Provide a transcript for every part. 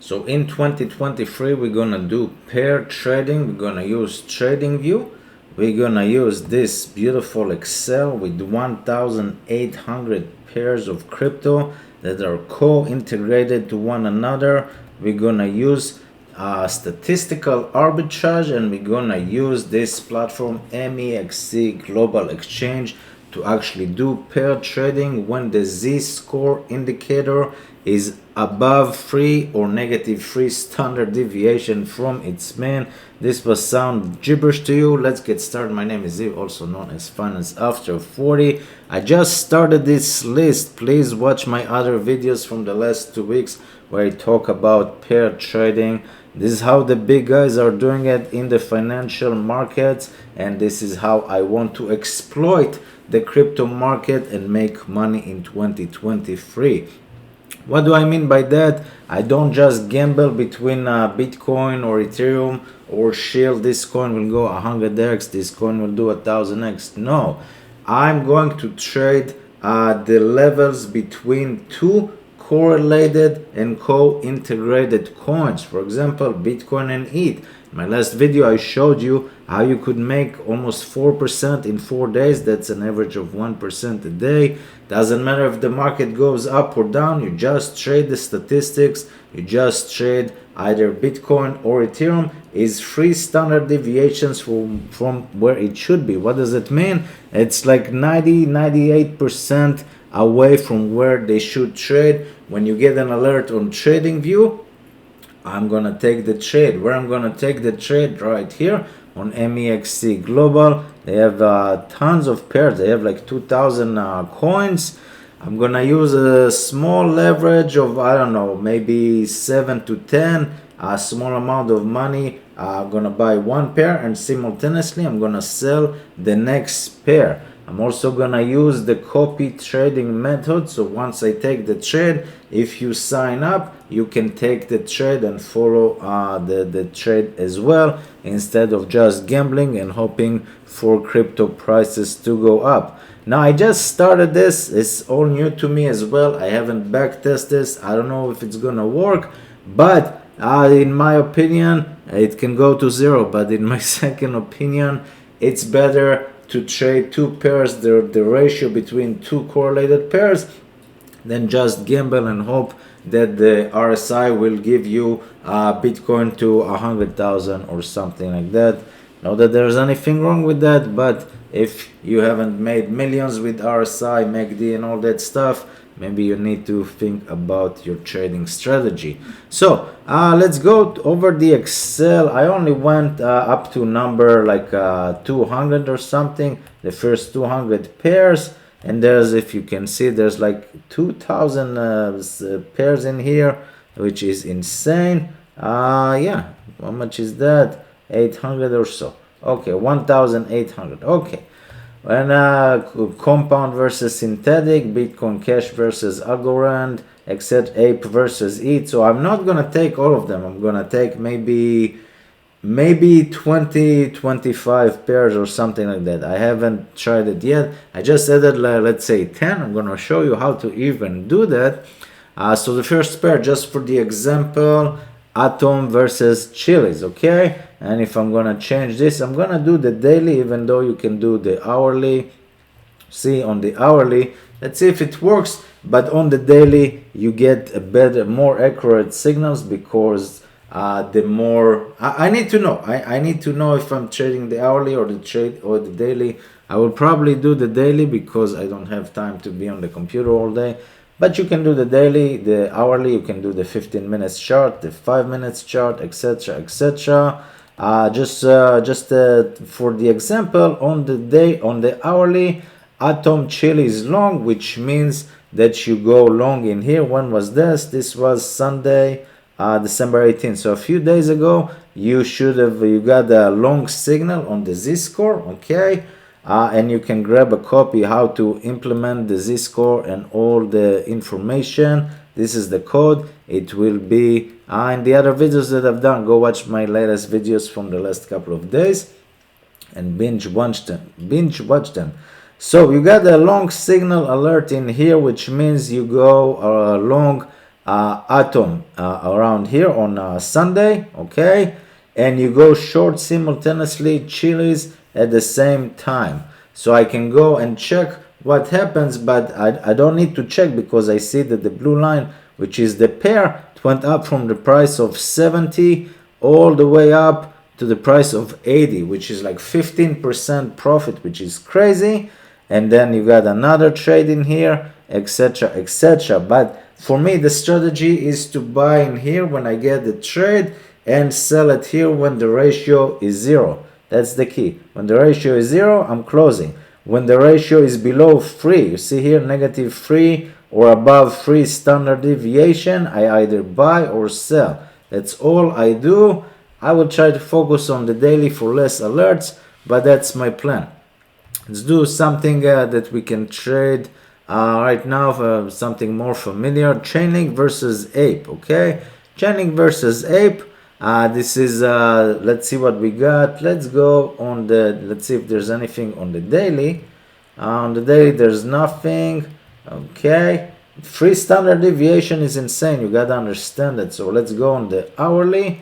So in 2023, we're gonna do pair trading. We're gonna use TradingView. We're gonna use this beautiful Excel with 1,800 pairs of crypto that are co-integrated to one another. We're gonna use statistical arbitrage, and we're gonna use this platform MEXC Global Exchange to actually do pair trading when the Z-score indicator is above 3 or -3 standard deviation from its mean. This will sound gibberish to you. Let's get started. My name is Ziv, also known as Finance After 40. I just started this list. Please watch my other videos from the last 2 weeks where I talk about pair trading. This is how the big guys are doing it in the financial markets, and this is how I want to exploit the crypto market and make money in 2023. What do I mean by that? I don't just gamble between Bitcoin or Ethereum or Shield. This coin will go 100x, this coin will do 1000x. No, I'm going to trade the levels between two correlated and co-integrated coins. For example, Bitcoin and ETH. In my last video, I showed you how you could make almost 4% in 4 days. That's an average of 1% a day. Doesn't matter if the market goes up or down. You just trade the statistics. You just trade either Bitcoin or Ethereum. Is 3 standard deviations from where it should be. What does it mean? It's like 98% away from where they should trade. When you get an alert on TradingView, I'm gonna take the trade. Where I'm gonna take the trade? Right here on MEXC Global. They have tons of pairs. They have like 2,000 coins. I'm gonna use a small leverage of, I don't know, maybe 7 to 10, a small amount of money. I'm gonna buy one pair, and simultaneously I'm gonna sell the next pair. I'm also gonna use the copy trading method. So once I take the trade, if you sign up, you can take the trade and follow the trade as well, instead of just gambling and hoping for crypto prices to go up. Now I just started this. It's all new to me as well. I haven't back tested this. I don't know if it's gonna work, but in my opinion, it can go to zero. But in my second opinion, it's better to trade two pairs, the ratio between two correlated pairs, then just gamble and hope that the RSI will give you Bitcoin to 100,000 or something like that. Not that there's anything wrong with that, but if you haven't made millions with RSI, MACD and all that stuff, maybe you need to think about your trading strategy. So let's go over the Excel. I only went up to number like 200 or something, the first 200 pairs. And there's, if you can see, there's like 2,000 pairs in here, which is insane. Yeah, how much is that? 800 or so. Okay, 1,800. Okay. And compound versus synthetic, Bitcoin Cash versus Algorand, except Ape versus ETH. So I'm not gonna take all of them. I'm gonna take maybe 20, 25 pairs or something like that. I haven't tried it yet. I just added, let's say 10. I'm gonna show you how to even do that. So the first pair, just for the example, Atom versus Chili's, okay? And if I'm gonna change this, I'm gonna do the daily, even though you can do the hourly. See, on the hourly, let's see if it works. But on the daily, you get a better, more accurate signals, because the more I need to know. I need to know if I'm trading the hourly or the daily. I will probably do the daily because I don't have time to be on the computer all day. But you can do the daily, the hourly. You can do the 15 minutes chart, the 5 minutes chart, etc., etc. Just for the example, on the hourly, Atom Chili is long, which means that you go long in here. When was this? This was Sunday, December 18th. So a few days ago, you got a long signal on the Z-score, okay? And you can grab a copy how to implement the Z-score and all the information. This is the code. It will be in the other videos that I've done. Go watch my latest videos from the last couple of days and binge watch them. So you got a long signal alert in here, which means you go long Atom around here on Sunday, okay, and you go short simultaneously Chili's at the same time. So I can go and check what happens, but I don't need to check because I see that the blue line, which is the pair, it went up from the price of 70 all the way up to the price of 80, which is like 15% profit, which is crazy. And then you got another trade in here, etc., etc. But for me, the strategy is to buy in here when I get the trade and sell it here when the ratio is 0. That's the key. When the ratio is 0, I'm closing. When the ratio is below 3, you see here negative 3 or above 3 standard deviation, I either buy or sell. That's all I do. I will try to focus on the daily for less alerts, but that's my plan. Let's do something that we can trade right now, something more familiar. Chainlink versus Ape, okay? Chainlink versus Ape. This is, let's see what we got. Let's go on the, let's see if there's anything on the daily. On the daily, there's nothing, okay? 3 standard deviation is insane. You gotta understand it. So let's go on the hourly.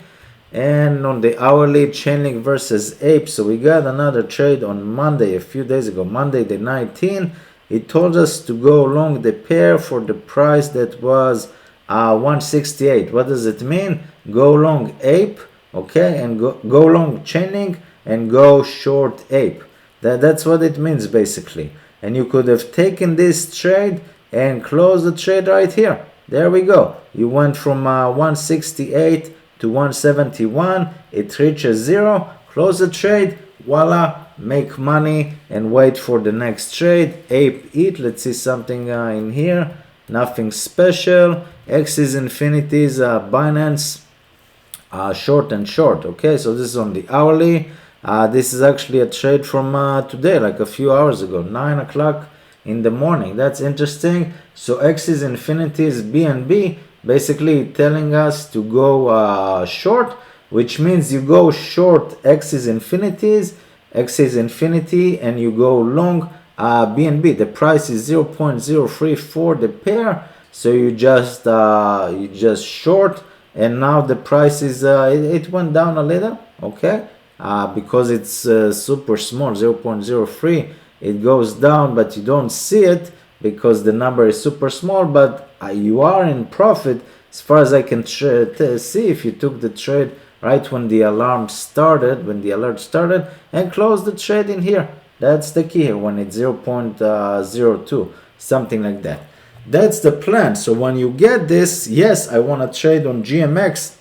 And on the hourly, Chainlink versus Ape. So we got another trade on Monday, a few days ago, Monday the 19th. It told us to go long the pair for the price that was 168. What does it mean? Go long Ape, okay, and go long Chainlink and go short Ape. That's what it means basically. And you could have taken this trade and closed the trade right here. There we go. You went from 168 to 171, it reaches 0, close the trade, voila, make money and wait for the next trade. Ape ETH, let's see something in here, nothing special. X is infinities, Binance, short and short, okay, so this is on the hourly. This is actually a trade from today, like a few hours ago, 9 o'clock in the morning. That's interesting. So X is infinities, BNB, basically telling us to go short, which means you go short X is infinities, X is infinity, and you go long BNB. The price is 0.034 the pair, so you just short, and now the price is it went down a little, okay, because it's super small, 0.03. It goes down, but you don't see it because the number is super small, but you are in profit as far as I can see if you took the trade right when the alarm started, when the alert started, and closed the trade in here. That's the key here, when it's 0.02, something like that. That's the plan. So when you get this, yes, I want to trade on GMX,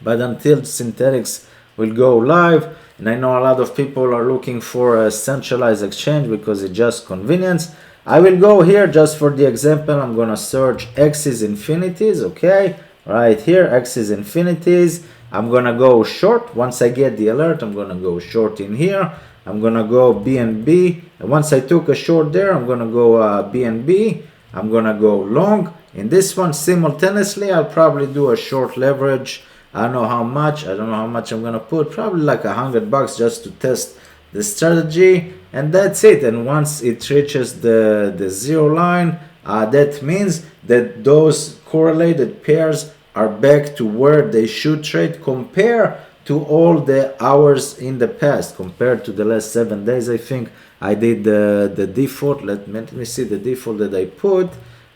but until synthetics will go live, and I know a lot of people are looking for a centralized exchange because it's just convenience. I will go here just for the example. I'm gonna search X is infinities, okay, right here, X is infinities. I'm gonna go short. Once I get the alert, I'm gonna go short in here. I'm gonna go BNB, and once I took a short there, I'm gonna go BNB. I'm gonna go long in this one simultaneously. I'll probably do a short leverage. I don't know how much. I don't know how much I'm gonna put. Probably like $100 just to test the strategy, and that's it. And once it reaches the 0 line, that means that those correlated pairs are back to where they should trade compared to all the hours in the past, compared to the last 7 days. I think I did the default. Let me see the default that I put,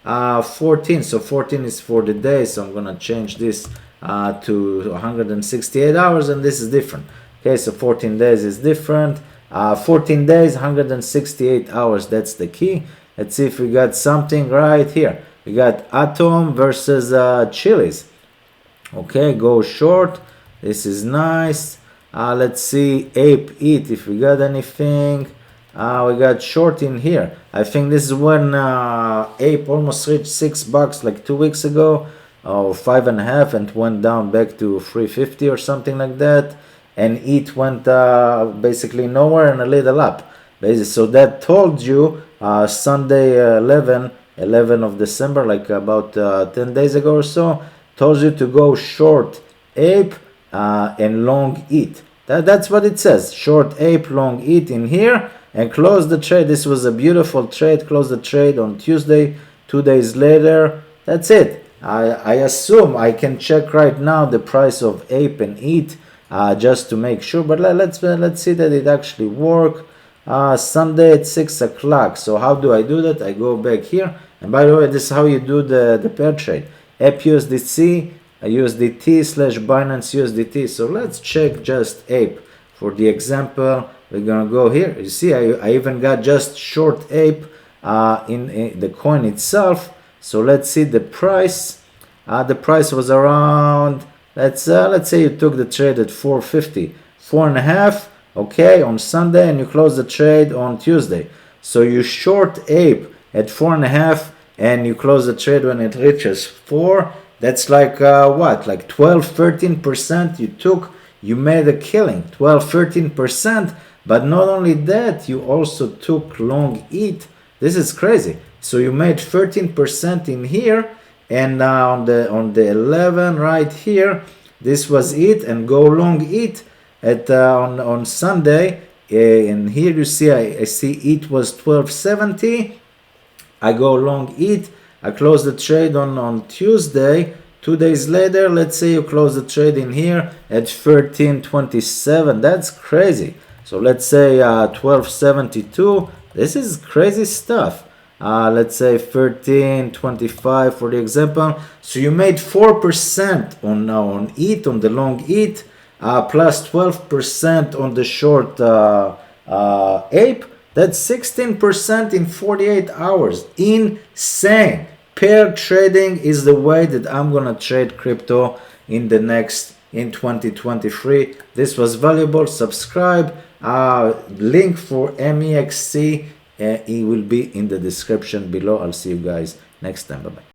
14. So 14 is for the day, so I'm gonna change this to 168 hours, and this is different. Okay, so 14 days is different. 14 days, 168 hours, that's the key. Let's see if we got something right here. We got Atom versus Chili's. Okay, go short. This is nice. Let's see Ape ETH if we got anything. We got short in here. I think this is when Ape almost reached $6 like 2 weeks ago, or 5.5, and went down back to 350 or something like that. And ETH went basically nowhere and a little up. So that told you Sunday 11 of December, like about 10 days ago or so, told you to go short Ape and long ETH. That's what it says. Short Ape, long ETH in here, and close the trade. This was a beautiful trade. Close the trade on Tuesday. 2 days later, that's it. I assume I can check right now the price of ape and ETH just to make sure, but let's see that it actually work. Sunday at 6 o'clock. So how do I do that? I go back here, and by the way, this is how you do the pair trade. Ape USDC, USDT slash Binance USDT. So let's check just ape for the example. We're gonna go here. You see, I even got just short ape in the coin itself. So let's see the price. The price was around, let's say you took the trade at 450, 4.5, okay, on Sunday, and you close the trade on Tuesday. So you short ape at 4.5, and you close the trade when it reaches 4. That's like what, like 12-13% you took. You made a killing, 12-13%. But not only that, you also took long ETH. This is crazy. So you made 13% in here, and on the 11 right here, this was it, and go long ETH at on Sunday. And here you see I see ETH was 1270. I go long ETH. I close the trade on Tuesday. 2 days later, let's say you close the trade in here at 1327. That's crazy. So let's say 1272. This is crazy stuff. Let's say 1325 for the example. So you made 4% on ETH, on the long ETH, plus 12% on the short ape. That's 16% in 48 hours. Insane. Pair trading is the way that I'm gonna trade crypto in 2023. This was valuable. Subscribe. Link for MEXC. It will be in the description below. I'll see you guys next time. Bye bye.